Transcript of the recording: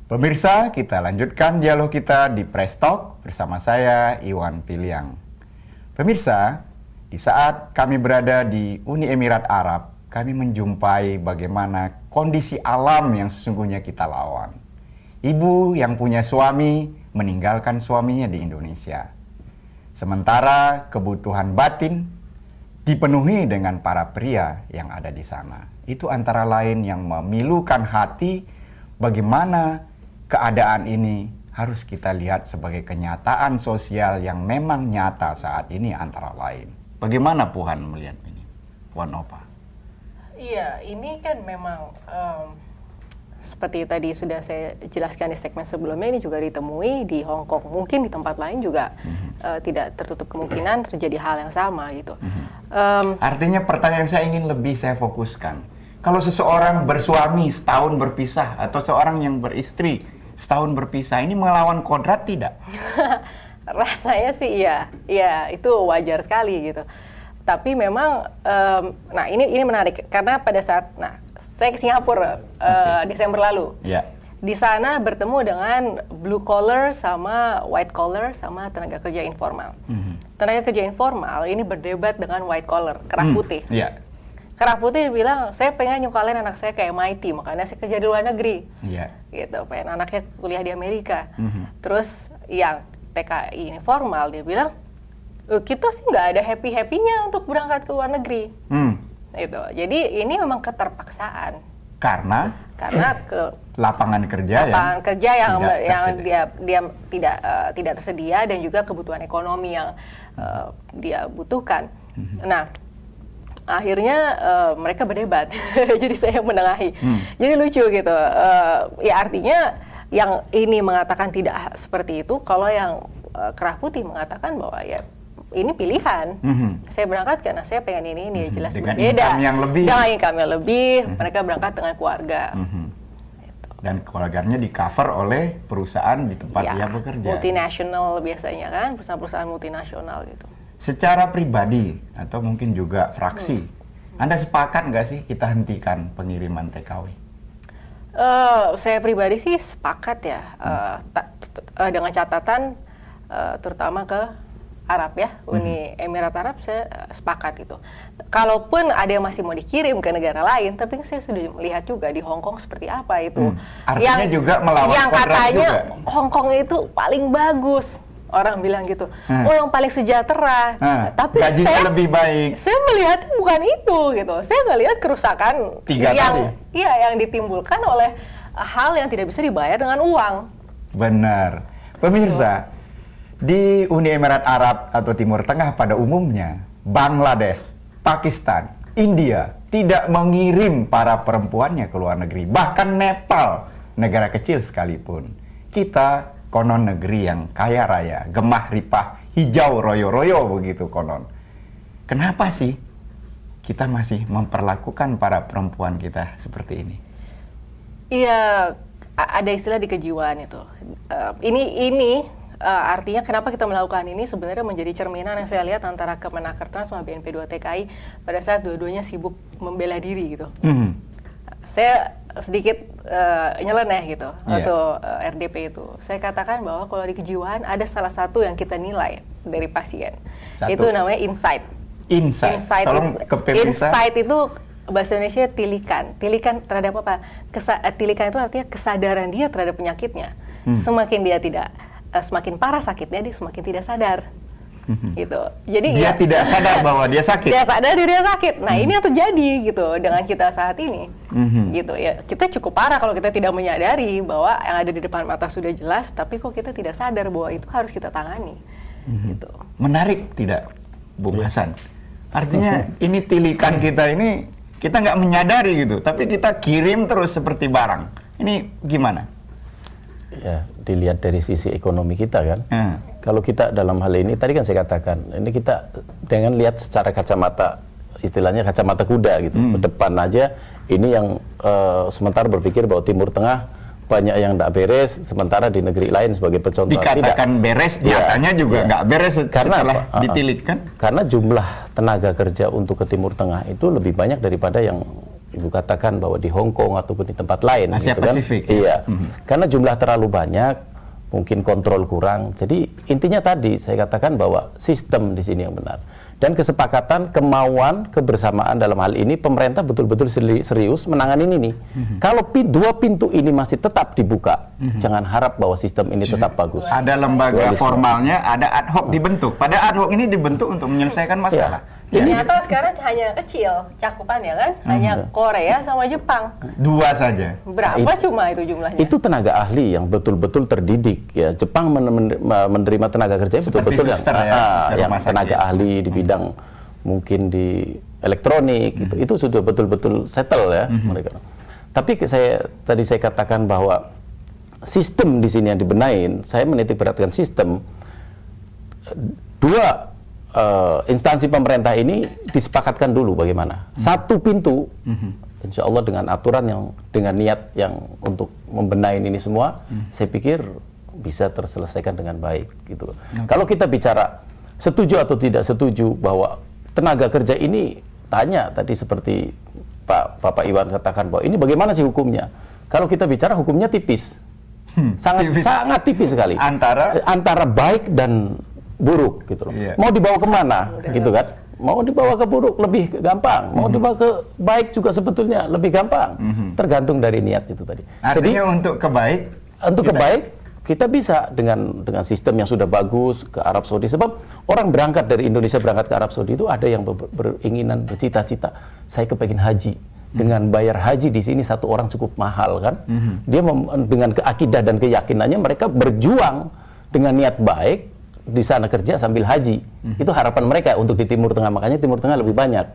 Pemirsa, kita lanjutkan dialog kita di Press Talk bersama saya, Iwan Piliang. Pemirsa, di saat kami berada di Uni Emirat Arab, kami menjumpai bagaimana kondisi alam yang sesungguhnya kita lawan. Ibu yang punya suami meninggalkan suaminya di Indonesia. Sementara kebutuhan batin dipenuhi dengan para pria yang ada di sana. Itu antara lain yang memilukan hati bagaimana keadaan ini harus kita lihat sebagai kenyataan sosial yang memang nyata saat ini antara lain. Bagaimana Puhan melihat ini, Puan Opa? Iya, ini kan memang seperti tadi sudah saya jelaskan di segmen sebelumnya, ini juga ditemui di Hong Kong. Mungkin di tempat lain juga tidak tertutup kemungkinan terjadi hal yang sama gitu. Artinya pertanyaan saya ingin lebih saya fokuskan. Kalau seseorang bersuami setahun berpisah atau seorang yang beristri setahun berpisah, ini melawan kodrat tidak? Rasanya sih iya, itu wajar sekali gitu. Tapi memang, nah ini menarik karena pada saat, saya ke Singapura Desember lalu. Yeah. Di sana bertemu dengan blue collar sama white collar sama tenaga kerja informal. Tenaga kerja informal ini berdebat dengan white collar, kerah putih. Yeah. Kerah putih bilang, saya pengen nyukalin anak saya kayak MIT, makanya saya kerja di luar negeri. Yeah. Gitu, pengen anaknya kuliah di Amerika. Terus yang TKI informal dia bilang, kita sih nggak ada happy-happynya untuk berangkat ke luar negeri. Gitu. Jadi ini memang keterpaksaan. Karena ke lapangan kerja yang dia tidak tersedia dan juga kebutuhan ekonomi yang dia butuhkan. Nah, akhirnya mereka berdebat. Jadi saya menengahi. Jadi lucu gitu. Ya artinya yang ini mengatakan tidak seperti itu, kalau yang kerah putih mengatakan bahwa ya ini pilihan. Saya berangkat karena saya pengen ini jelas dengan berbeda. Income yang lebih. Dengan income yang lebih, mereka berangkat dengan keluarga. Dan keluarganya di cover oleh perusahaan di tempat dia bekerja. Multinasional biasanya kan, perusahaan-perusahaan multinasional gitu. Secara pribadi atau mungkin juga fraksi, Anda sepakat nggak sih kita hentikan pengiriman TKW? Saya pribadi sih sepakat ya, dengan catatan terutama ke Arab ya, Uni Emirat Arab, saya sepakat itu. Kalaupun ada yang masih mau dikirim ke negara lain, tapi saya sudah melihat juga di Hong Kong seperti apa itu. Artinya juga melawan yang kodrat katanya juga. Hong Kong itu paling bagus. Orang bilang gitu, yang paling sejahtera, tapi gajinya lebih baik. Saya melihat bukan itu gitu. Saya ngelihat kerusakan yang ditimbulkan oleh hal yang tidak bisa dibayar dengan uang. Benar, pemirsa. Di Uni Emirat Arab atau Timur Tengah pada umumnya, Bangladesh, Pakistan, India tidak mengirim para perempuannya ke luar negeri. Bahkan Nepal, negara kecil sekalipun. Kita konon negeri yang kaya raya, gemah ripah, hijau royo-royo begitu konon. Kenapa sih kita masih memperlakukan para perempuan kita seperti ini? Iya, ada istilah di kejiwaan itu. Artinya kenapa kita melakukan ini sebenarnya menjadi cerminan yang saya lihat antara Kemenakertas sama BNP2TKI pada saat dua-duanya sibuk membela diri gitu. Saya sedikit nyeleneh gitu atau RDP itu. Saya katakan bahwa kalau di kejiwaan ada salah satu yang kita nilai dari pasien. Itu namanya insight. Insight. Tolong kepemirsa. Insight itu bahasa Indonesia tilikan. Tilikan terhadap apa? Tilikan itu artinya kesadaran dia terhadap penyakitnya. Semakin parah sakitnya, dia semakin tidak sadar. Gitu. Jadi dia tidak sadar bahwa dia sakit. Dia sadar dia sakit. Nah, ini yang terjadi gitu dengan kita saat ini. Gitu ya. Kita cukup parah kalau kita tidak menyadari bahwa yang ada di depan mata sudah jelas, tapi kok kita tidak sadar bahwa itu harus kita tangani. Gitu. Menarik tidak, Bung Hasan? Artinya ini tilikan kita ini kita nggak menyadari gitu, tapi kita kirim terus seperti barang. Ini gimana? Ya, dilihat dari sisi ekonomi kita kan. Kalau kita dalam hal ini, tadi kan saya katakan, ini kita dengan lihat secara kacamata, istilahnya kacamata kuda gitu. Ke depan aja, ini yang sementara berpikir bahwa Timur Tengah banyak yang tidak beres, sementara di negeri lain sebagai contoh dikatakan beres, nyatanya juga nggak beres setelah ditilik kan? Karena jumlah tenaga kerja untuk ke Timur Tengah itu lebih banyak daripada yang Ibu katakan bahwa di Hong Kong ataupun di tempat lain, Asia gitu kan? Pasifik. Iya, karena jumlah terlalu banyak, mungkin kontrol kurang. Jadi intinya tadi saya katakan bahwa sistem di sini yang benar. Dan kesepakatan, kemauan, kebersamaan dalam hal ini pemerintah betul-betul serius menangani ini. Kalau dua pintu ini masih tetap dibuka, jangan harap bahwa sistem ini tetap bagus. Ada lembaga formalnya, ada ad hoc dibentuk. Pada ad hoc ini dibentuk untuk menyelesaikan masalah. Ini atau sekarang hanya kecil cakupannya kan, hanya Korea sama Jepang. 2 saja. Berapa cuma itu jumlahnya? Itu tenaga ahli yang betul-betul terdidik. Ya, Jepang menerima tenaga kerja betul-betul yang tenaga ahli di bidang mungkin di elektronik. Itu sudah betul-betul settle ya mereka. Tapi tadi saya katakan bahwa sistem di sini yang dibenahin. Saya menitik beratkan sistem. Dua instansi pemerintah ini disepakatkan dulu bagaimana. Satu pintu, insya Allah dengan aturan yang dengan niat yang untuk membenahi ini semua, saya pikir bisa terselesaikan dengan baik. Gitu. Kalau kita bicara setuju atau tidak setuju bahwa tenaga kerja ini, tanya tadi seperti Bapak Iwan katakan bahwa ini bagaimana sih hukumnya? Kalau kita bicara hukumnya tipis, sangat tipis sekali antara baik dan buruk gitu loh. Mau dibawa kemana gitu kan? Mau dibawa ke buruk lebih gampang, mau dibawa ke baik juga sebetulnya lebih gampang. Tergantung dari niat itu tadi. Artinya jadi, untuk kebaik kita bisa dengan sistem yang sudah bagus ke Arab Saudi, sebab orang berangkat dari Indonesia berangkat ke Arab Saudi itu ada yang beringinan, bercita-cita saya kepengen haji. Dengan bayar haji di sini satu orang cukup mahal kan? Dia dengan keakidah dan keyakinannya mereka berjuang dengan niat baik di sana kerja sambil haji. Itu harapan mereka untuk di Timur Tengah, makanya Timur Tengah lebih banyak.